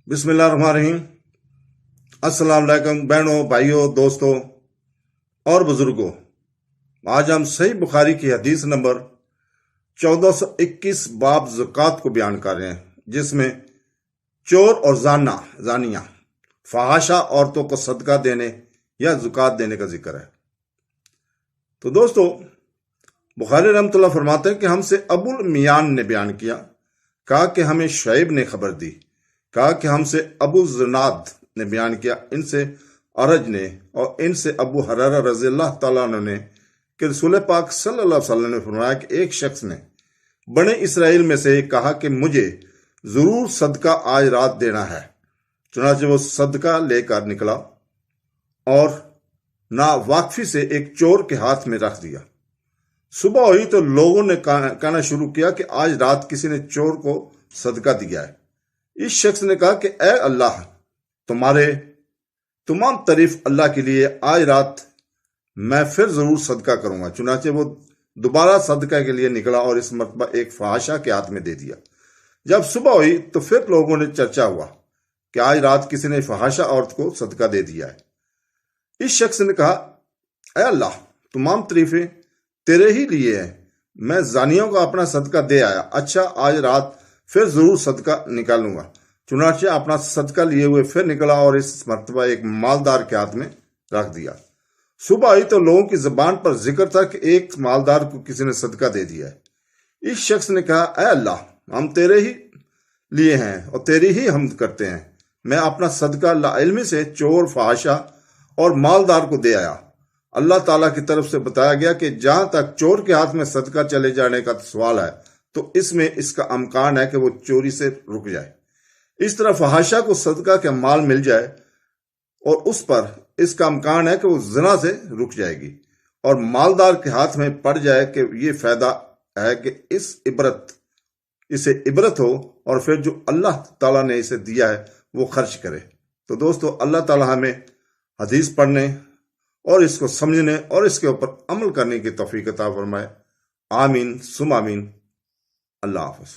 بسم اللہ الرحمن الرحیم۔ السلام علیکم بہنوں، بھائیوں، دوستوں اور بزرگوں۔ آج ہم صحیح بخاری کی حدیث نمبر 1421 باب زکوٰۃ کو بیان کر رہے ہیں، جس میں چور اور زانیہ فحاشہ عورتوں کو صدقہ دینے یا زکوٰۃ دینے کا ذکر ہے۔ تو دوستو، بخاری رحمۃ اللہ فرماتے ہیں کہ ہم سے ابو المیان نے بیان کیا، کہا کہ ہمیں شعیب نے خبر دی، کہا کہ ہم سے ابو زناد نے بیان کیا، ان سے ارج نے، اور ان سے ابو ہریرہ رضی اللہ تعالیٰ عنہ نے، کہ رسول پاک صلی اللہ علیہ وسلم نے فرمایا کہ ایک شخص نے بنی اسرائیل میں سے کہا کہ مجھے ضرور صدقہ آج رات دینا ہے، چنانچہ وہ صدقہ لے کر نکلا اور نا واقفی سے ایک چور کے ہاتھ میں رکھ دیا۔ صبح ہوئی تو لوگوں نے کہنا شروع کیا کہ آج رات کسی نے چور کو صدقہ دیا ہے۔ اس شخص نے کہا کہ اے اللہ، تمہارے تمام تعریف اللہ کے لیے، آج رات میں پھر ضرور صدقہ کروں گا۔ چنانچہ وہ دوبارہ صدقہ کے لیے نکلا اور اس مرتبہ ایک فحاشہ کے ہاتھ میں دے دیا۔ جب صبح ہوئی تو پھر لوگوں نے چرچا ہوا کہ آج رات کسی نے فحاشہ عورت کو صدقہ دے دیا ہے۔ اس شخص نے کہا اے اللہ، تمام تعریفیں تیرے ہی لیے ہیں، میں زانیوں کا اپنا صدقہ دے آیا، اچھا آج رات پھر ضرور صدقہ نکالوں گا۔ چنانچہ اپنا صدقہ لیے ہوئے پھر نکلا اور اس مرتبہ ایک مالدار کے ہاتھ میں رکھ دیا۔ صبح آئی تو لوگوں کی زبان پر ذکر تھا کہ ایک مالدار کو کسی نے صدقہ دے دیا ہے۔ اس شخص نے کہا اے اللہ، ہم تیرے ہی لیے ہیں اور تیری ہی حمد کرتے ہیں، میں اپنا صدقہ لاعلمی سے چور، فحاشہ اور مالدار کو دے آیا۔ اللہ تعالیٰ کی طرف سے بتایا گیا کہ جہاں تک چور کے ہاتھ میں صدقہ چلے جانے کا سوال ہے تو اس میں اس کا امکان ہے کہ وہ چوری سے رک جائے۔ اس طرح فحاشہ کو صدقہ کا مال مل جائے اور اس پر اس کا امکان ہے کہ وہ زنا سے رک جائے گی، اور مالدار کے ہاتھ میں پڑ جائے کہ یہ فائدہ ہے کہ اسے عبرت ہو، اور پھر جو اللہ تعالیٰ نے اسے دیا ہے وہ خرچ کرے۔ تو دوستو، اللہ تعالیٰ ہمیں حدیث پڑھنے اور اس کو سمجھنے اور اس کے اوپر عمل کرنے کی توفیق عطا فرمائے۔ آمین ثم آمین۔ اللہ حافظ۔